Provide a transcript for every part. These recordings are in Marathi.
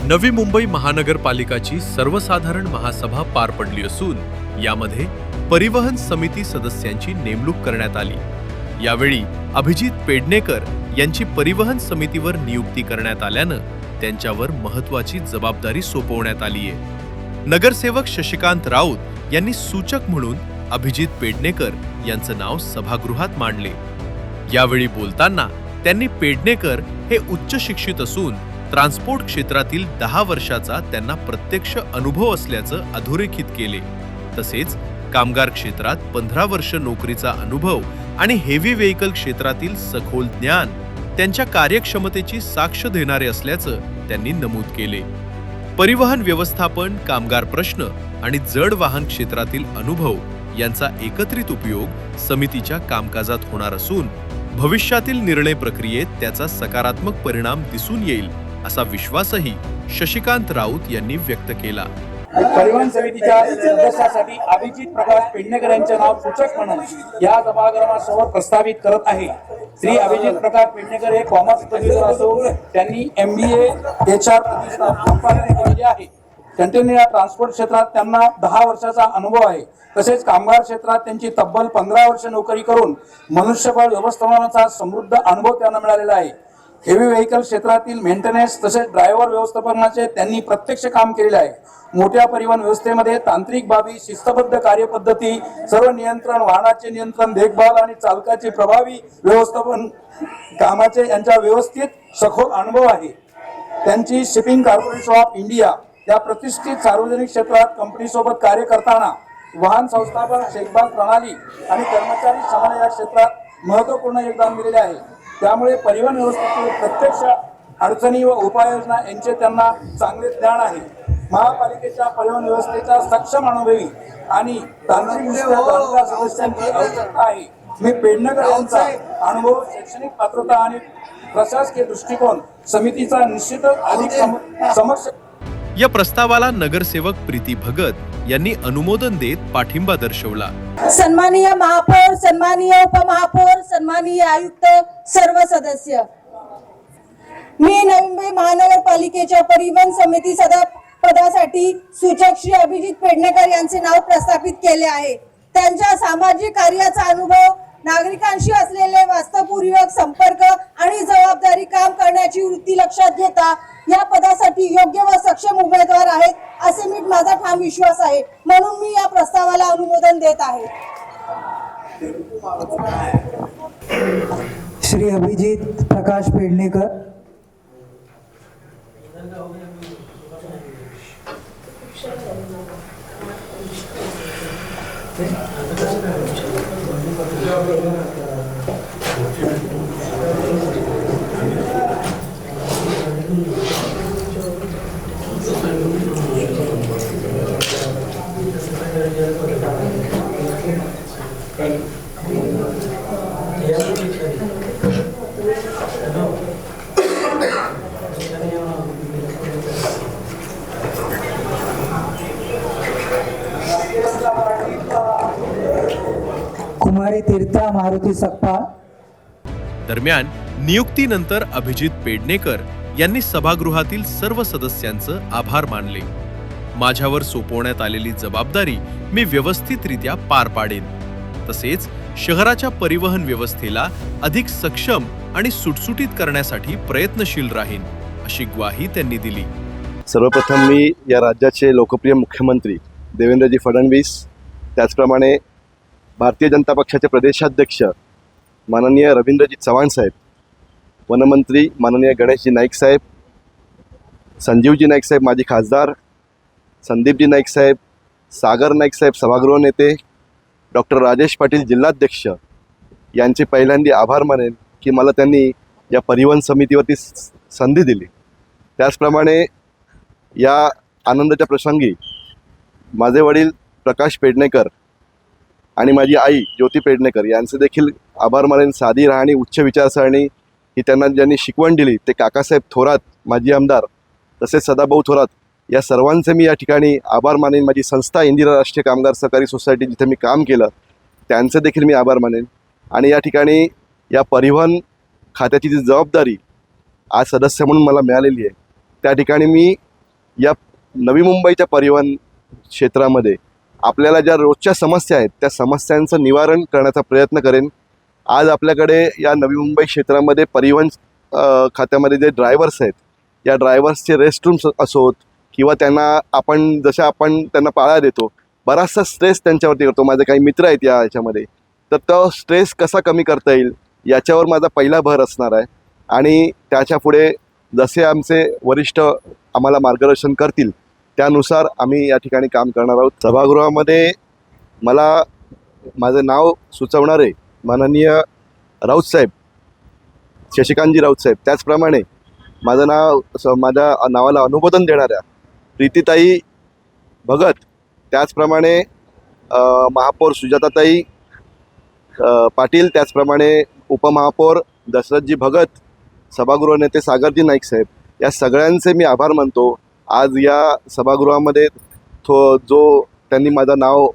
नवी मुंबई महानगरपालिकाची सर्वसाधारण महासभा पार पडली असून यामध्ये परिवहन समिती सदस्यांची नेमणूक करण्यात आली। यावेळी अभिजित पेडणेकर यांची परिवहन समितीवर नियुक्ती करण्यात आल्यानं त्यांच्यावर महत्त्वाची जबाबदारी सोपवण्यात आली आहे। नगरसेवक शशिकांत राऊत यांनी सूचक म्हणून अभिजित पेडणेकर यांचं नाव सभागृहात मांडले। यावेळी बोलताना त्यांनी पेडणेकर हे उच्च शिक्षित असून ट्रान्सपोर्ट क्षेत्रातील 10 वर्षाचा त्यांना प्रत्यक्ष अनुभव असल्याचं अधोरेखित केले। तसेच कामगार क्षेत्रात 15 वर्ष नोकरीचा अनुभव आणि हेवी व्हेइकल क्षेत्रातील सखोल ज्ञान त्यांच्या कार्यक्षमतेची साक्ष देणारे असल्याचं त्यांनी नमूद केले। परिवहन व्यवस्थापन, कामगार प्रश्न आणि जड वाहन क्षेत्रातील अनुभव यांचा एकत्रित उपयोग समितीच्या कामकाजात होणार असून भविष्यातील निर्णय प्रक्रियेत त्याचा सकारात्मक परिणाम दिसून येईल असा विश्वासही शशिकांत राऊत यांनी व्यक्त केला। परिवहन समितीच्या सदस्यासाठी अभिजित प्रकाश पेडणेकर यांचे नाव सूचक म्हणून या सभागृहासमोर प्रस्तावित करत आहे। श्री अभिजित प्रकाश पेडणेकर हे कॉमर्स पदवीधर असून त्यांनी MBA HR संपादन केलेले आहे। कंटेनर ट्रान्सपोर्ट क्षेत्रात त्यांना 10 वर्षाचा अनुभव आहे। तसेच कामगार क्षेत्रात त्यांची तब्बल 15 वर्ष नोकरी करून मनुष्यबळ व्यवस्थापनाचा समृद्ध अनुभव त्यांना मिळालेला आहे। हेवी व्हेइकल क्षेत्रातील मेंटेनन्स तसेच ड्रायव्हर व्यवस्थापनाचे त्यांनी प्रत्यक्ष काम केलेले आहे। मोठ्या परिवहन व्यवस्थेमध्ये तांत्रिक बाबी, शिस्तबद्ध कार्यपद्धती, सर्व नियंत्रण, वाहनाचे नियंत्रण, देखभाल आणि चालकाचे प्रभावी व्यवस्थापन कामाचे यांचा व्यवस्थित सखोल अनुभव आहे। त्यांची शिपिंग कॉर्पोरेशन ऑफ इंडिया या प्रतिष्ठित सार्वजनिक क्षेत्रात कंपनीसोबत कार्य करताना वाहन संस्थापन, देखभाल प्रणाली आणि कर्मचारी समन्वय या क्षेत्रात महत्त्वपूर्ण योगदान दिलेले आहे। त्यामुळे परिवहन व्यवस्थेतील प्रत्यक्ष अडचणी व उपाययोजना यांचे त्यांना चांगले ज्ञान आहे। महापालिकेच्या परिवहन व्यवस्थेचा सक्षम अनुभवी आणि तांत्रिकदृष्ट्या सदस्यांची आवश्यकता आहे। मी पेडणेकर यांचा अनुभव, शैक्षणिक पात्रता आणि प्रशासकीय दृष्टिकोन समितीचा निश्चितच अधिक समक्ष। या प्रस्तावाला नगरसेवक प्रीती भगत यांनी अनुमोदन देत पाठिंबा दर्शवला। सन्माननीय महापौर, सन्माननीय उपमहापौर, सन्माननीय आयुक्त, सर्व सदस्य, मी नवी मुंबई महानगरपालिकेच्या परिवहन समिती पदासाठी सूचक श्री अभिजित पेडणेकर यांचे नाव प्रस्थापित केले आहे। त्यांच्या सामाजिक कार्याचा अनुभव, नागरिकांशी असलेले वास्तवपूर्वक संपर्क आणि जबाबदारी काम करण्याची वृत्ती लक्षात घेता या पदासाठी योग्य व सक्षम उमेदवार आहेत असे मी माझा ठाम विश्वास आहे। म्हणून मी या प्रस्तावाला अनुमोदन देत आहे। श्री अभिजित प्रकाश पेडणेकर, कुमारी तीर्था मारुती सकपाळ। दरम्यान नियुक्तीनंतर अभिजित पेडणेकर यांनी सभागृहातील सर्व सदस्यांचं आभार मानले। माझ्यावर सोपवण्यात आलेली जबाबदारी मी व्यवस्थितरित्या पार पाडेन, तसेच शहराच्या परिवहन व्यवस्थेला अधिक सक्षम आणि सुटसुटीत करण्यासाठी प्रयत्नशील राहीन अशी ग्वाही त्यांनी दिली। सर्वप्रथम मी या राज्याचे लोकप्रिय मुख्यमंत्री देवेंद्रजी फडणवीस, त्याचप्रमाणे भारतीय जनता पक्षाचे प्रदेशाध्यक्ष माननीय रवींद्रजी चव्हाण साहेब, वनमंत्री माननीय गणेशजी नाईक साहेब, संजीवजी नाईक साहेब माजी खासदार, संदीपजी नाईक साहेब, सागर नाईक साहेब सभागृह नेते, डॉक्टर राजेश पाटील जिल्हाध्यक्ष यांचे पहिल्यांदा आभार मानेन की मला त्यांनी या परिवहन समितीवरती संधी दिली। त्याचप्रमाणे या आनंदाच्या प्रसंगी माझे वडील प्रकाश पेडणेकर आणि माझी आई ज्योती पेडणेकर यांचे देखील आभार मानेन। साधी राहणी, उच्च विचारसरणी ही त्यांना ज्यांनी शिकवण दिली ते काकासाहेब थोरात माजी आमदार, तसेच सदाभाऊ थोरात या सर्वांचे मी या ठिकाणी आभार मानेन। माझी संस्था इंदिरा राष्ट्रीय कामगार सहकारी सोसायटी जिथे मी काम केलं त्यांचे देखील मी आभार मानेन। आणि या ठिकाणी या परिवहन खात्याची जी जबाबदारी आज सदस्य म्हणून मला मिळालेली आहे त्या ठिकाणी मी या नवी मुंबईच्या परिवहन क्षेत्रामध्ये आपल्याला ज्या रोजच्या समस्या आहेत त्या समस्यांचं निवारण करण्याचा प्रयत्न करेन. आज आपल्याकडे या नवी मुंबई क्षेत्रामध्ये परिवहन खात्यामध्ये जे ड्रायव्हर्स आहेत, या ड्रायव्हर्सचे रेस्टरूम्स असोत किंवा त्यांना आपण त्यांना पाळा देतो, बराचसा स्ट्रेस त्यांच्यावरती करतो. माझे काही मित्र आहेत याच्यामध्ये, तर तो स्ट्रेस कसा कमी करता येईल याच्यावर माझा पहिला भर असणार आहे. आणि त्याच्या पुढे जसे आमचे वरिष्ठ आम्हाला मार्गदर्शन करतील त्यानुसार आम्ही या ठिकाणी काम करणार आहोत. सभागृहामध्ये मला माझं नाव सुचवणारे माननीय राऊतसाहेब, शशिकांतजी राऊतसाहेब, त्याचप्रमाणे माझ्या नावाला अनुमोदन देणाऱ्या प्रीतीताई भगत, त्याचप्रमाणे महापौर सुजाताताई पाटील, त्याचप्रमाणे उपमहापौर दशरथजी भगत, सभागृह नेते सागरजी नाईक साहेब, या सगळ्यांचे मी आभार मानतो. आज या सभागृहामध्ये जो त्यांनी माझं नाव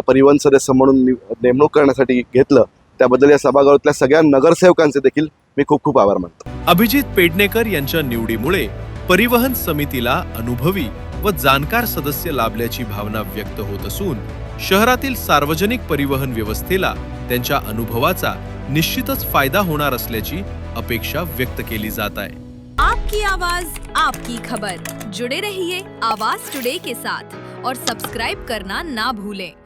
परिवहन सदस्य म्हणून नेमणूक करण्यासाठी घेतलं त्याबद्दल या सभागृहातल्या सगळ्या नगरसेवकांचे देखील मी खूप खूप आभार मानतो. अभिजित पेडणेकर यांच्या निवडीमुळे परिवहन समितीला अनुभवी व जाणकार सदस्य लाभल्याची भावना व्यक्त होत असून शहरातील सार्वजनिक परिवहन व्यवस्थेला त्यांच्या अनुभवाचा निश्चितच फायदा होणार असल्याची अपेक्षा व्यक्त केली जात आहे. आपकी आवाज आपकी खबर, जुड़े रहिए आवाज टुडे के साथ और सब्सक्राइब करना ना भूलें.